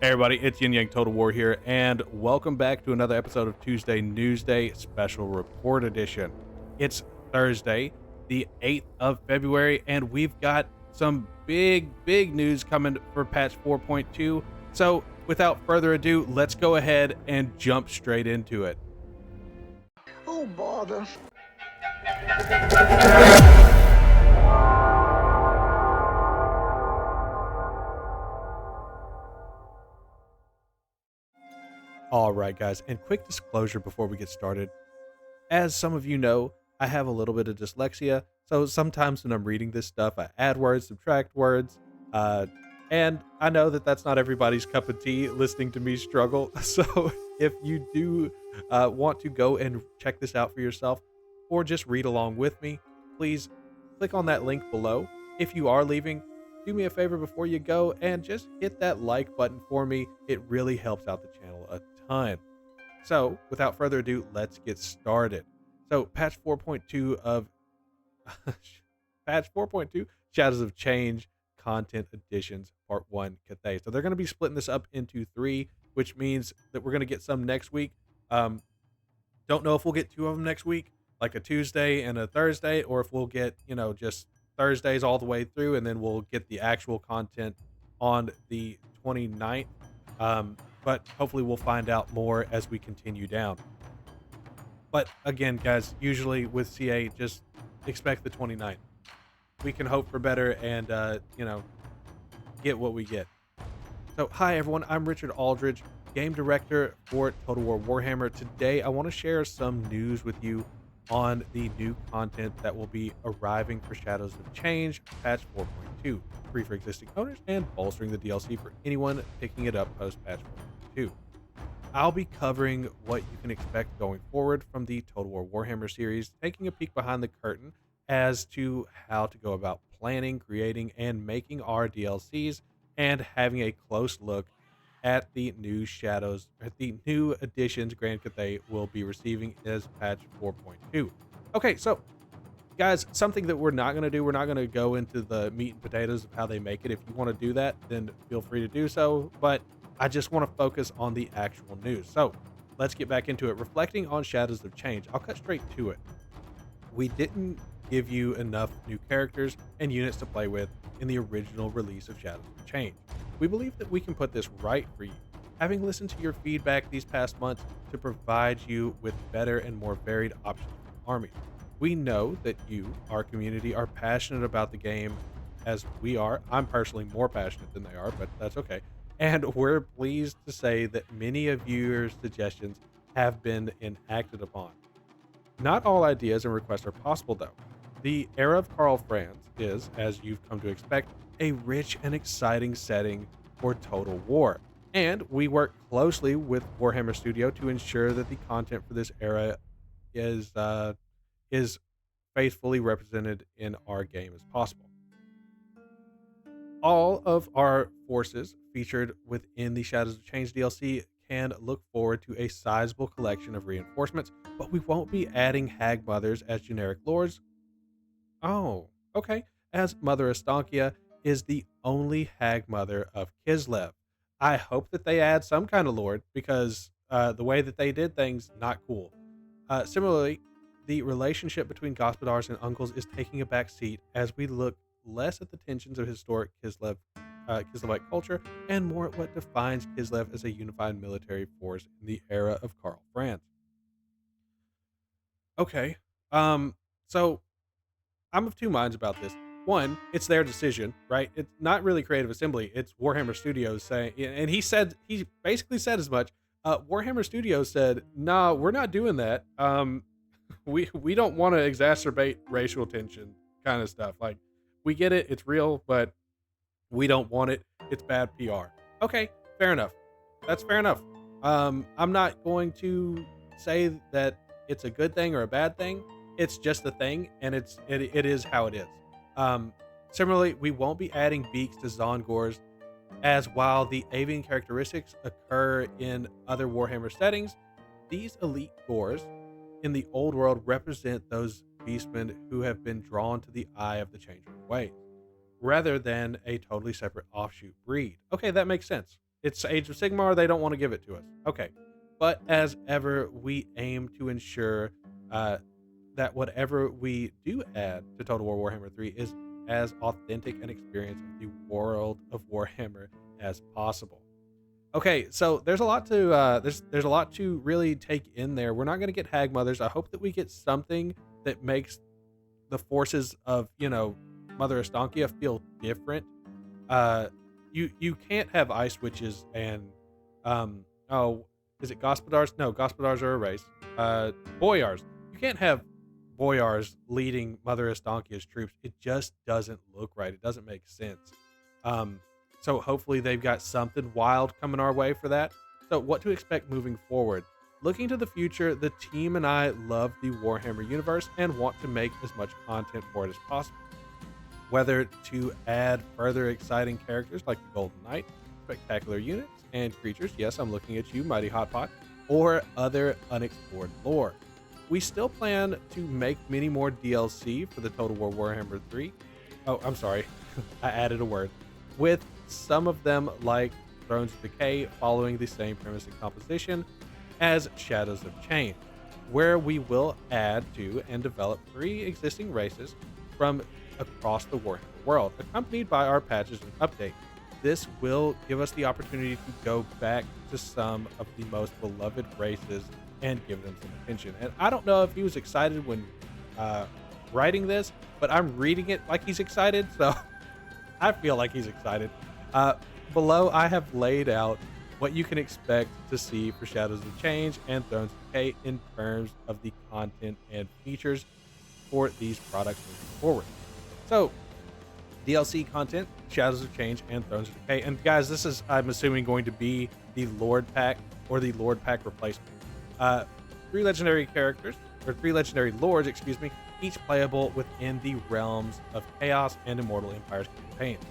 Hey everybody, it's Yin Yang Total War here, and welcome back to another episode of Tuesday Newsday Special Report Edition. It's Thursday, the 8th of February, and we've got some big news coming for patch 4.2. So, without further ado, let's go ahead and jump straight into it. Oh, bother. All right, guys, and quick disclosure before we get started. As some of you know, I have a little bit of dyslexia, so sometimes when I'm reading this stuff, I add words, subtract words, uh, and I know that that's not everybody's cup of tea listening to me struggle. So if you do want to go and check this out for yourself, or just read along with me, please click on that link below. If you are leaving, do me a favor before you go and just hit that like button for me. It really helps out the channel a ton. So, without further ado, let's get started. So, patch 4.2 of patch 4.2 Shadows of Change Content Editions Part 1 Cathay. So, they're going to be splitting this up into 3, which means that we're going to get some next week. Um don't know if we'll get two of them next week, like a Tuesday and a Thursday, or if we'll get, just Thursdays all the way through, and then we'll get the actual content on the 29th. But hopefully we'll find out more as we continue down. But again, guys, usually with CA, just expect the 29th. We can hope for better and, get what we get. So, hi everyone, I'm Richard Aldridge, game director for Total War Warhammer. Today, I want to share some news with you on the new content that will be arriving for Shadows of Change, patch 4.2, free for existing owners and bolstering the DLC for anyone picking it up post patch 4.2. I'll be covering what you can expect going forward from the Total War Warhammer series, taking a peek behind the curtain as to how to go about planning, creating, and making our DLCs, and having a close look at the new at the new additions Grand Cathay will be receiving as patch 4.2. Okay, so guys, something that we're not going to do, we're not going to go into the meat and potatoes of how they make it. If you want to do that, then feel free to do so. But I just want to focus on the actual news. So let's get back into it. Reflecting on Shadows of Change, I'll cut straight to it. We didn't give you enough new characters and units to play with in the original release of Shadows of Change. We believe that we can put this right for you, having listened to your feedback these past months to provide you with better and more varied options for armies. We know that you, our community, are passionate about the game as we are. I'm personally more passionate than they are, but that's okay. And we're pleased to say that many of your suggestions have been enacted upon. Not all ideas and requests are possible, though. The era of Karl Franz is, as you've come to expect, a rich and exciting setting for Total War. And we work closely with Warhammer Studio to ensure that the content for this era is faithfully represented in our game as possible. All of our forces featured within the Shadows of Change DLC can look forward to a sizable collection of reinforcements, but we won't be adding Hag Mothers as generic lords. Oh, okay. As Mother Estankia is the only Hag Mother of Kislev. I hope that they add some kind of lord because the way that they did things, not cool. Similarly, the relationship between Gospodars and uncles is taking a back seat as we look less at the tensions of historic Kislevite culture and more at what defines Kislev as a unified military force in the era of Karl Franz. Okay, so I'm of two minds about this. One, it's their decision, right? It's not really Creative Assembly. It's Warhammer Studios saying, and he basically said as much. Warhammer Studios said, "Nah, we're not doing that. We don't want to exacerbate racial tension, kind of stuff. Like, we get it, it's real, but we don't want it. It's bad PR." Okay, fair enough. That's fair enough. I'm not going to say that it's a good thing or a bad thing. It's just a thing, and it is how it is. Similarly, we won't be adding beaks to Zongors, as while the avian characteristics occur in other Warhammer settings, these elite gores in the old world represent those beastmen who have been drawn to the eye of the Changeling ways, rather than a totally separate offshoot breed. Okay, that makes sense. it's Age of Sigmar. They don't want to give it to us. Okay. But as ever, we aim to ensure uh, that whatever we do add to Total War Warhammer 3 is as authentic an experience of the world of Warhammer as possible. Okay, so there's a lot to there's a lot to really take in there. We're not going to get Hag Mothers. I hope that we get something that makes the forces of Mother Estancia feel different. uh you can't have ice witches and oh, is it Gospodars? No, Gospodars are a race. Boyars. You can't have Boyars leading Mother Estancia's troops. It just doesn't look right. It doesn't make sense. um so hopefully they've got something wild coming our way for that. So what to expect moving forward? Looking to the future, the team and I love the Warhammer universe and want to make as much content for it as possible, whether to add further exciting characters like the Golden Knight, spectacular units, and creatures. Yes, I'm looking at you, Mighty Hotpot, or other unexplored lore. We still plan to make many more DLC for the Total War Warhammer 3. Oh, I'm sorry, I added a word. With some of them, like Thrones of Decay, following the same premise and composition as Shadows of Change, where we will add to and develop 3 existing races from across the Warhammer world, accompanied by our patches and updates. This will give us the opportunity to go back to some of the most beloved races and give them some attention. And I don't know if he was excited when writing this, but I'm reading it like he's excited, so I feel like he's excited. Below, I have laid out what you can expect to see for Shadows of Change and Thrones of Decay in terms of the content and features for these products moving forward. So, DLC content, Shadows of Change, and Thrones of Decay. And guys, this is, I'm assuming, going to be the Lord Pack or the Lord Pack replacement. 3 legendary characters, or 3 legendary lords, excuse me, each playable within the realms of Chaos and Immortal Empires campaigns.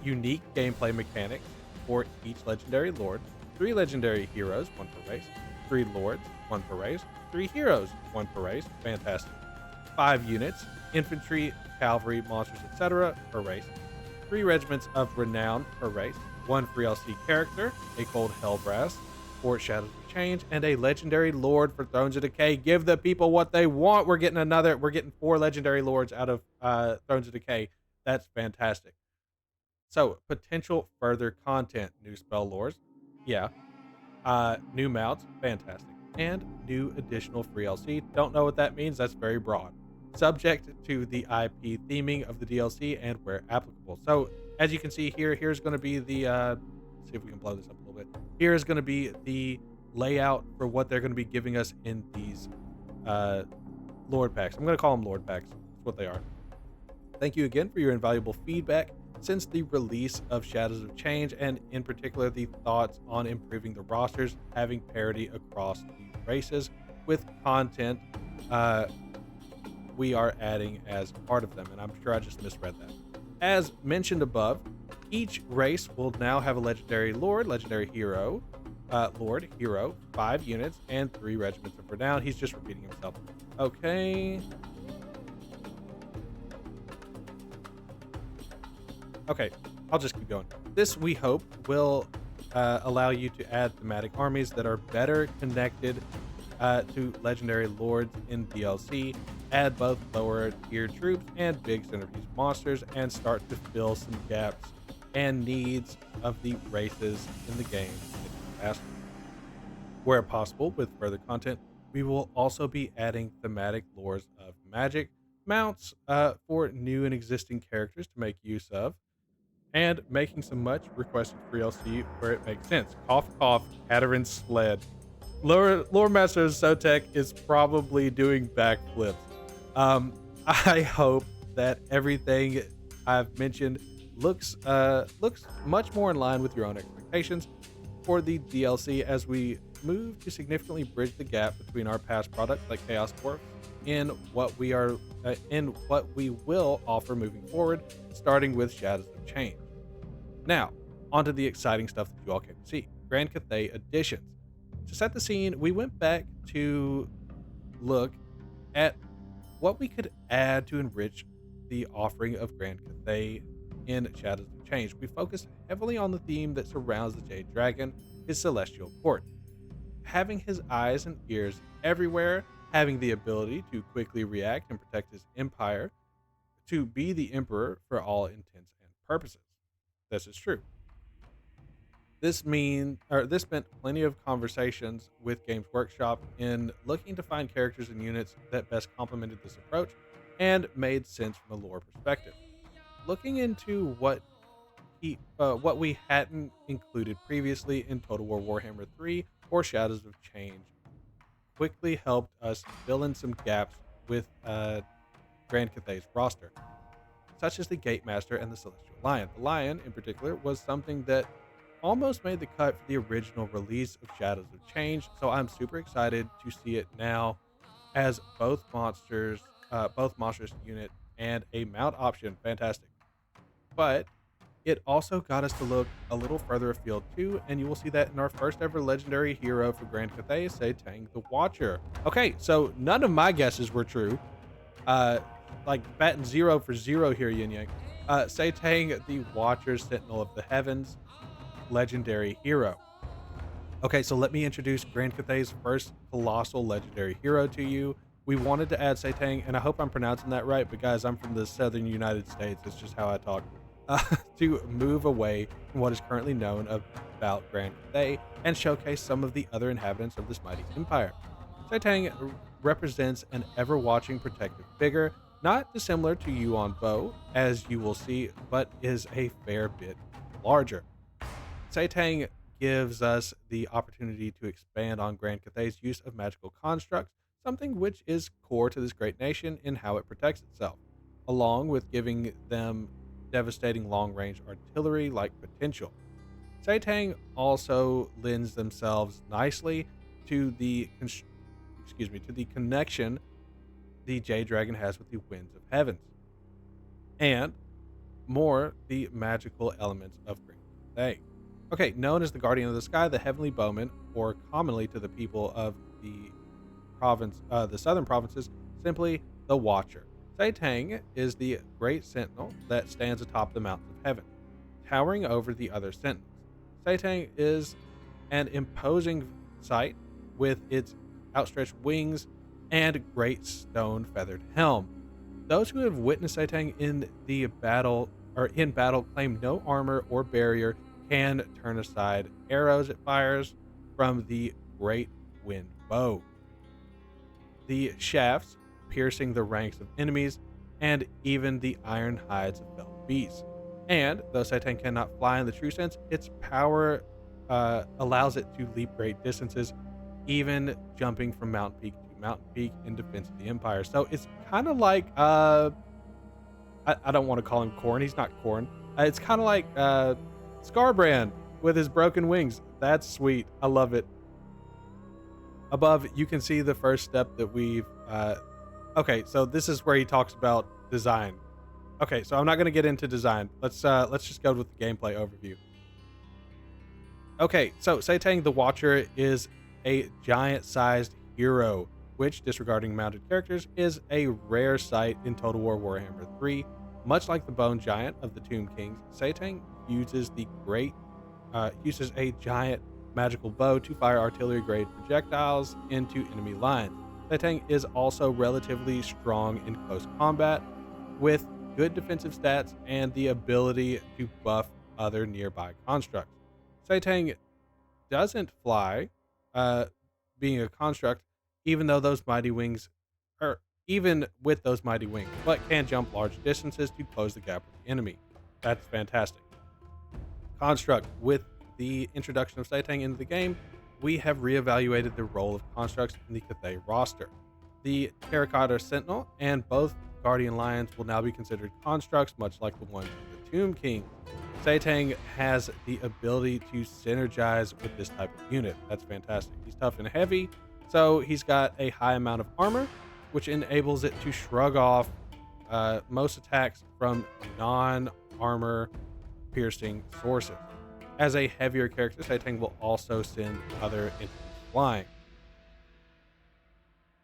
Unique gameplay mechanics for each legendary lord, 3 legendary heroes, 1 per race, 3 lords, 1 per race, 3 heroes, 1 per race, fantastic. 5 units, infantry, cavalry, monsters, etc. per race, 3 regiments of renown per race, 1 free LC character, a cold Hellbrass for Shadows of Change, and a legendary lord for Thrones of Decay. Give the people what they want. We're getting 4 legendary lords out of Thrones of Decay. That's fantastic. So, potential further content, new spell lores, yeah. New mounts, fantastic. And new additional free LC. Don't know what that means. That's very broad. Subject to the IP theming of the DLC and where applicable. So, as you can see here, here's going to be the, see if we can blow this up a little bit. Here is going to be the layout for what they're going to be giving us in these Lord packs. I'm going to call them Lord packs. That's what they are. Thank you again for your invaluable feedback since the release of Shadows of Change, and in particular the thoughts on improving the rosters, having parity across the races with content we are adding as part of them. And I'm sure I just misread that. As mentioned above, each race will now have a legendary lord, legendary hero, lord, hero, 5 units, and 3 regiments of renown. He's just repeating himself. Okay. Okay, I'll just keep going. This, we hope, will allow you to add thematic armies that are better connected to legendary lords in DLC, add both lower tier troops and big centerpiece monsters, and start to fill some gaps and needs of the races in the game. Where possible, with further content, we will also be adding thematic lores of magic, mounts for new and existing characters to make use of, and making some much requested free LC where it makes sense. Cough, cough, Hatteran's sled. Lore Master Sotek is probably doing backflips. I hope that everything I've mentioned looks much more in line with your own expectations for the DLC as we move to significantly bridge the gap between our past products like Chaos Dwarf in what we will offer moving forward, starting with Shadows of Change. Now, onto the exciting stuff that you all came to see. Grand Cathay Editions. To set the scene, we went back to look at what we could add to enrich the offering of Grand Cathay in Shadows of Change. We focus heavily on the theme that surrounds the Jade Dragon, his celestial court. Having his eyes and ears everywhere, having the ability to quickly react and protect his empire, to be the emperor for all intents and purposes. This is true. This spent plenty of conversations with Games Workshop in looking to find characters and units that best complemented this approach and made sense from a lore perspective. Looking into what we hadn't included previously in Total War Warhammer 3 or Shadows of Change quickly helped us fill in some gaps with Grand Cathay's roster, such as the Gate Master and the Celestial Lion. The Lion, in particular, was something that almost made the cut for the original release of Shadows of Change, so I'm super excited to see it now as both monstrous unit and a mount option. Fantastic. But it also got us to look a little further afield too, and you will see that in our first ever legendary hero for Grand Cathay, Tang the Watcher. Okay, so none of my guesses were true. Uh, like batting 0 for 0 here, Yin Yang. Tang the Watcher, Sentinel of the Heavens, legendary hero. Okay, so let me introduce Grand Cathay's first colossal legendary hero to you. We wanted to add Tang, and I hope I'm pronouncing that right, but guys, I'm from the southern United States. It's just how I talk. Uh, to move away from what is currently known about Grand Cathay and showcase some of the other inhabitants of this mighty empire. Tang represents an ever-watching protective figure, not dissimilar to Yuan Bo, as you will see, but is a fair bit larger. Tang gives us the opportunity to expand on Grand Cathay's use of magical constructs, something which is core to this great nation in how it protects itself, along with giving them devastating long-range artillery-like potential. Tang also lends themselves nicely to the connection the Jade Dragon has with the winds of heavens, and more the magical elements of Grand Cathay. Okay, known as the Guardian of the Sky, the Heavenly Bowman, or commonly to the people of the southern provinces, simply the Watcher. Tang is the great sentinel that stands atop the mountains of heaven, towering over the other sentinels. Tang is an imposing sight with its outstretched wings and great stone feathered helm. Those who have witnessed Tang in battle claim no armor or barrier can turn aside arrows it fires from the great wind bow. The shafts piercing the ranks of enemies and even the iron hides of felled beasts. And though Tang cannot fly in the true sense, its power allows it to leap great distances, even jumping from mountain peak to mountain peak in defense of the Empire. So it's kind of like I don't want to call him Corn. He's not Corn. It's kind of like Scarbrand with his broken wings. That's sweet. I love it. Above, you can see the first step that we've. Okay, so this is where he talks about design. Okay, so I'm not going to get into design. Let's just go with the gameplay overview. Okay, so Tang the Watcher is a giant-sized hero, which, disregarding mounted characters, is a rare sight in Total War Warhammer 3. Much like the Bone Giant of the Tomb Kings, Tang uses a giant magical bow to fire artillery-grade projectiles into enemy lines. Tang is also relatively strong in close combat, with good defensive stats and the ability to buff other nearby constructs. Tang doesn't fly, being a construct, even with those mighty wings, but can jump large distances to close the gap with the enemy. That's fantastic. Construct. With the introduction of Tang into the game, we have reevaluated the role of constructs in the Cathay roster. The Terracotta Sentinel and both Guardian Lions will now be considered constructs, much like the ones in the Tomb King. Tang has the ability to synergize with this type of unit. That's fantastic. He's tough and heavy, so he's got a high amount of armor, which enables it to shrug off most attacks from non-armor piercing sources. As a heavier character, Tang will also send other enemies flying.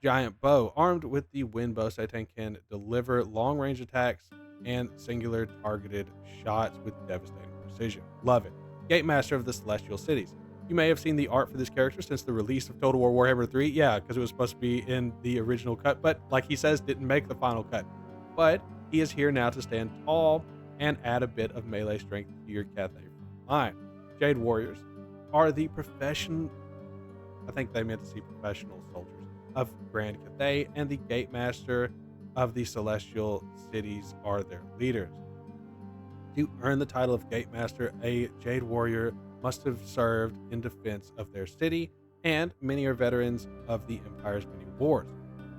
Giant bow. Armed with the wind bow, Tang can deliver long-range attacks and singular targeted shots with devastating precision. Love it. Gate Master of the Celestial Cities. You may have seen the art for this character since the release of Total War Warhammer 3. Yeah, because it was supposed to be in the original cut, but like he says, didn't make the final cut. But he is here now to stand tall and add a bit of melee strength to your Cathay line. Jade Warriors are the I think they meant to see professional soldiers of Grand Cathay, and the Gate Master of the Celestial Cities are their leaders. To earn the title of Gate Master, a Jade Warrior must have served in defense of their city, and many are veterans of the Empire's many wars.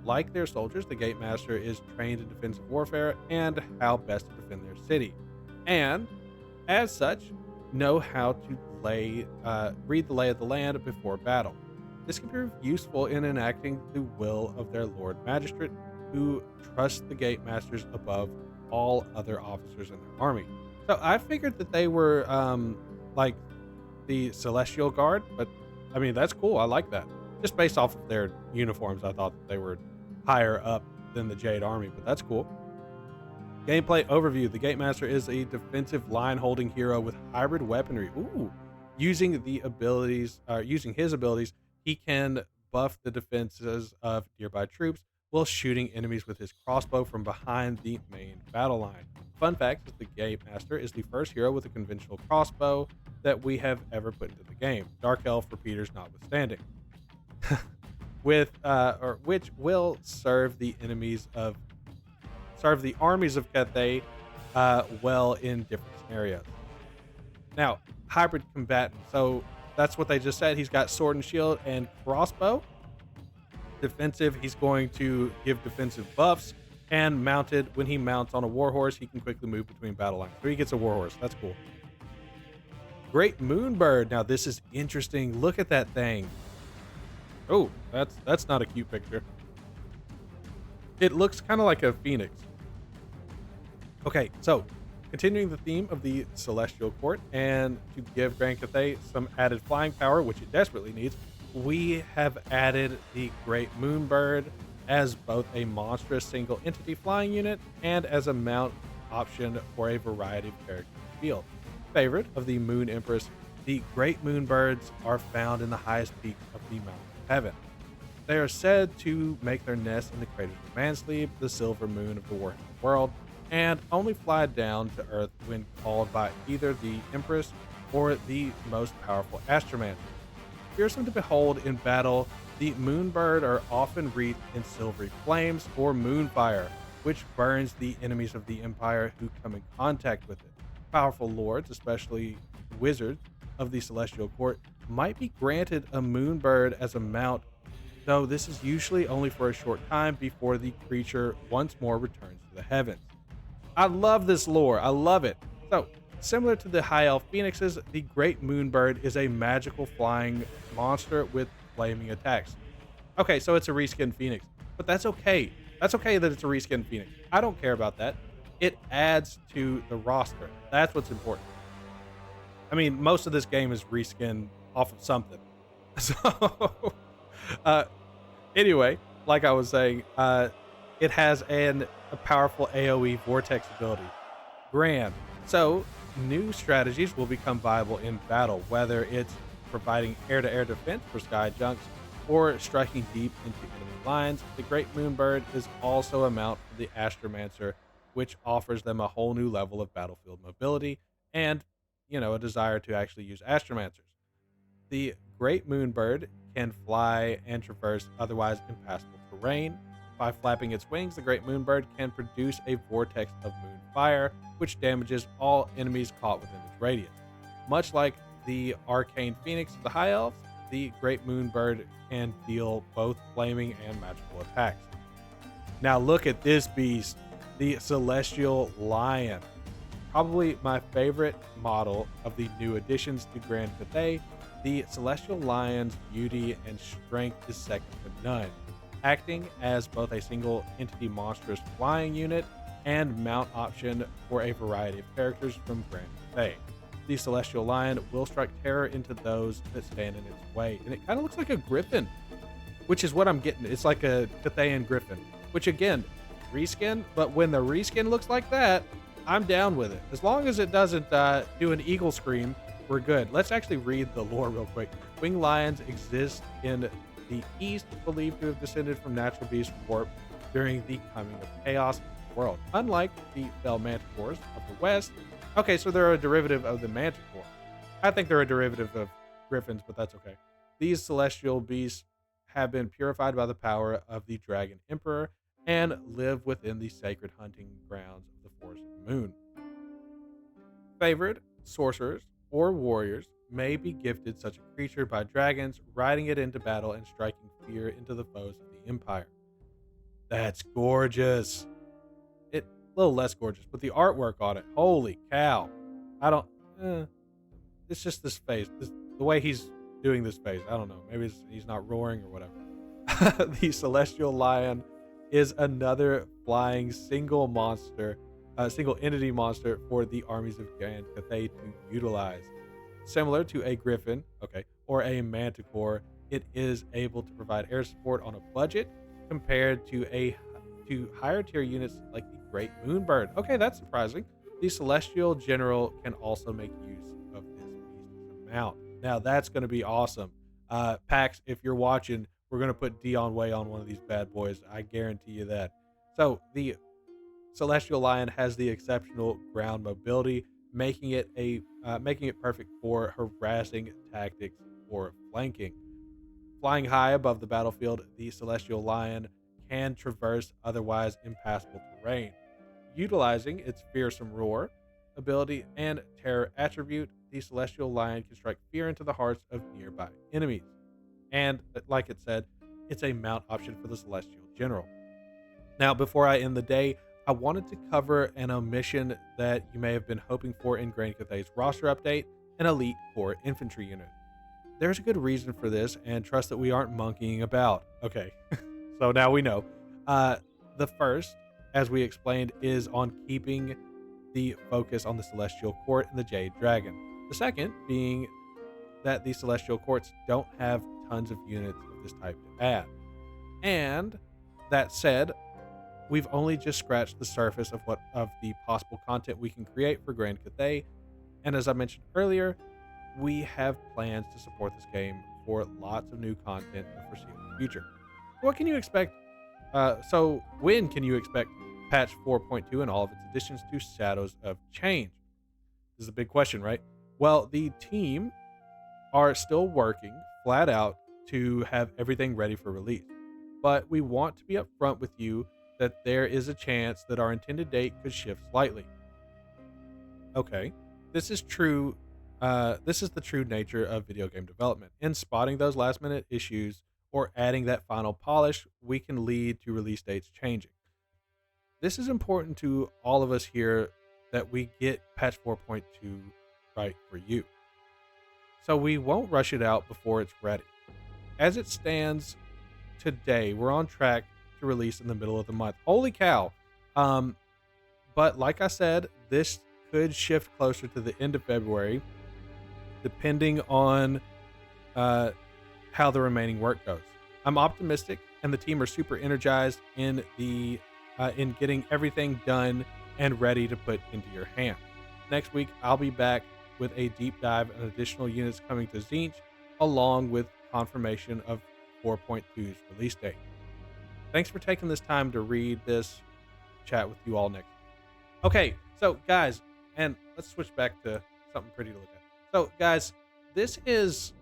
Like their soldiers, the Gate Master is trained in defensive warfare and how best to defend their city, and as such, know how to read the lay of the land before battle. This can prove useful in enacting the will of their Lord Magistrate, who trusts the Gate Masters above all other officers in their army. So I figured that they were like the Celestial Guard, but I mean, that's cool. I like that. Just based off of their uniforms, I thought that they were higher up than the Jade Army, but that's cool. Gameplay overview. The Gate Master is a defensive line-holding hero with hybrid weaponry. Ooh. Using his abilities, he can buff the defenses of nearby troops while shooting enemies with his crossbow from behind the main battle line. Fun fact is the Gate Master is the first hero with a conventional crossbow that we have ever put into the game, Dark Elf repeaters notwithstanding. Which will serve the armies of Cathay well in different scenarios. Now, hybrid combatant. So that's what they just said. He's got sword and shield and crossbow. Defensive, he's going to give defensive buffs, and mounted, when he mounts on a warhorse, he can quickly move between battle lines. So he gets a warhorse. That's cool. Great Moonbird. Now this is interesting. Look at that thing. Oh, that's not a cute picture. It looks kind of like a phoenix. Okay, so continuing the theme of the Celestial Court, and to give Grand Cathay some added flying power, which it desperately needs, we have added the Great Moonbird as both a monstrous single entity flying unit and as a mount option for a variety of characters in the field. Favorite of the Moon Empress, the Great Moonbirds are found in the highest peak of the Mountain of Heaven. They are said to make their nest in the craters of Mansleep, the silver moon of the Warhammer world, and only fly down to Earth when called by either the Empress or the most powerful astromancer. Fearsome to behold in battle, the Moonbird are often wreathed in silvery flames or moonfire, which burns the enemies of the Empire who come in contact with it. Powerful lords, especially wizards of the Celestial Court, might be granted a Moonbird as a mount, though this is usually only for a short time before the creature once more returns to the heavens. I love this lore. I love it. So, similar to the High Elf Phoenixes, the Great Moonbird is a magical flying monster with flaming attacks. Okay, so it's a reskinned Phoenix, but that's okay. That's okay that it's a reskinned Phoenix. I don't care about that. It adds to the roster. That's what's important. I mean, most of this game is reskinned off of something. So, anyway, like I was saying, it has a powerful AoE vortex ability. Grand. So, new strategies will become viable in battle, whether it's providing air-to-air defense for sky junks or striking deep into enemy lines. The Great Moonbird is also a mount for the Astromancer, which offers them a whole new level of battlefield mobility and, a desire to actually use Astromancers. The Great Moonbird can fly and traverse otherwise impassable terrain. By flapping its wings, the Great Moonbird can produce a vortex of moon fire, which damages all enemies caught within its radius. Much like the Arcane Phoenix of the High Elves, the Great Moonbird can deal both flaming and magical attacks. Now look at this beast, the Celestial Lion. Probably my favorite model of the new additions to Grand Cathay. The Celestial Lion's beauty and strength is second to none, acting as both a single entity monstrous flying unit and mount option for a variety of characters from Grand Cathay. The Celestial Lion will strike terror into those that stand in its way, and it kind of looks like a griffin, which is what I'm getting. It's like a Cathayan griffin, which again, reskin, but when the reskin looks like that, I'm down with it. As long as it doesn't do an eagle scream, we're good. Let's actually read the lore real quick. Winged lions exist in the east, believed to have descended from natural beast warp during the coming of chaos in the world. Unlike the fell manticores of the west, okay, so they're a derivative of the manticore. I think they're a derivative of griffins, but that's okay. These celestial beasts have been purified by the power of the dragon emperor and live within the sacred hunting grounds of the forest of the moon. Favored sorcerers or warriors may be gifted such a creature by dragons, riding it into battle and striking fear into the foes of the empire. That's gorgeous. It a little less gorgeous, but the artwork on it, holy cow! I don't. It's just this face, the way he's doing this face. I don't know. Maybe he's not roaring or whatever. The celestial lion is another flying single entity monster for the armies of Grand Cathay to utilize. Similar to a griffin, okay, or a manticore, it is able to provide air support on a budget compared to higher tier units like the Great Moonbird. Okay, that's surprising. The Celestial General can also make use of this beast's mount. Now that's going to be awesome. Pax, if you're watching, we're going to put Dion Way on one of these bad boys. I guarantee you that. So the Celestial Lion has the exceptional ground mobility, making it perfect for harassing tactics or flanking. Flying high above the battlefield, the Celestial Lion can traverse otherwise impassable terrain. Utilizing its fearsome roar ability and terror attribute, the Celestial Lion can strike fear into the hearts of nearby enemies. And like it said, it's a mount option for the Celestial General. Now, before I end the day, I wanted to cover an omission that you may have been hoping for in Grand Cathay's roster update, an elite core infantry unit. There's a good reason for this, and trust that we aren't monkeying about. Okay, so now we know. The first, as we explained, is on keeping the focus on the Celestial Court and the Jade Dragon. The second being that the Celestial Courts don't have tons of units of this type to add. And that said, we've only just scratched the surface of the possible content we can create for Grand Cathay. And as I mentioned earlier, we have plans to support this game for lots of new content in the foreseeable future. What can you expect? So when can you expect patch 4.2 and all of its additions to Shadows of Change? This is a big question, right? Well, the team are still working flat out to have everything ready for release. But we want to be upfront with you that there is a chance that our intended date could shift slightly. Okay, this is true. This is the true nature of video game development. In spotting those last minute issues or adding that final polish, we can lead to release dates changing. This is important to all of us here that we get patch 4.2 right for you. So we won't rush it out before it's ready. As it stands today, we're on track to release in the middle of the month. Holy cow. But like I said, this could shift closer to the end of February, depending on how the remaining work goes. I'm optimistic, and the team are super energized in getting everything done and ready to put into your hand. Next week, I'll be back with a deep dive and additional units coming to Zinch, along with confirmation of 4.2's release date. Thanks for taking this time to read this, chat with you all next week. Okay, so guys, and let's switch back to something pretty to look at. So guys, this is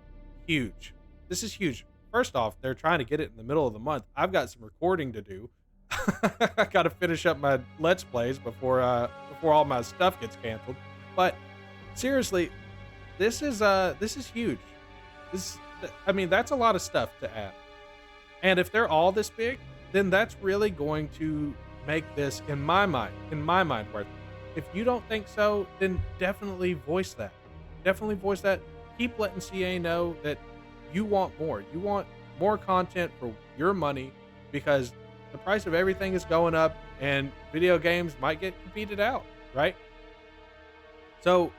huge. This is huge. First off, they're trying to get it in the middle of the month. I've got some recording to do. I got to finish up my Let's Plays before all my stuff gets canceled. But seriously, this is huge. That's a lot of stuff to add. And if they're all this big, then that's really going to make this, in my mind, worth it. If you don't think so, then definitely voice that. Definitely voice that. Keep letting CA know that you want more. You want more content for your money, because the price of everything is going up and video games might get competed out, right? So,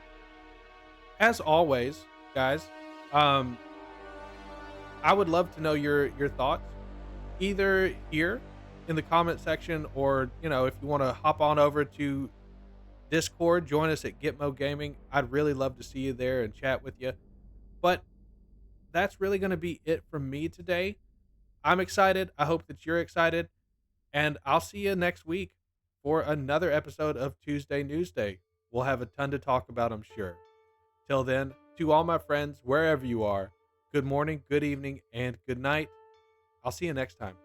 as always, guys, I would love to know your thoughts, either here in the comment section, or if you want to hop on over to Discord, join us at Gitmo Gaming. I'd really love to see you there and chat with you. But that's really going to be it from me today. I'm excited. I hope that you're excited. And I'll see you next week for another episode of Tuesday Newsday. We'll have a ton to talk about, I'm sure. Till then, to all my friends, wherever you are, good morning, good evening, and good night. I'll see you next time.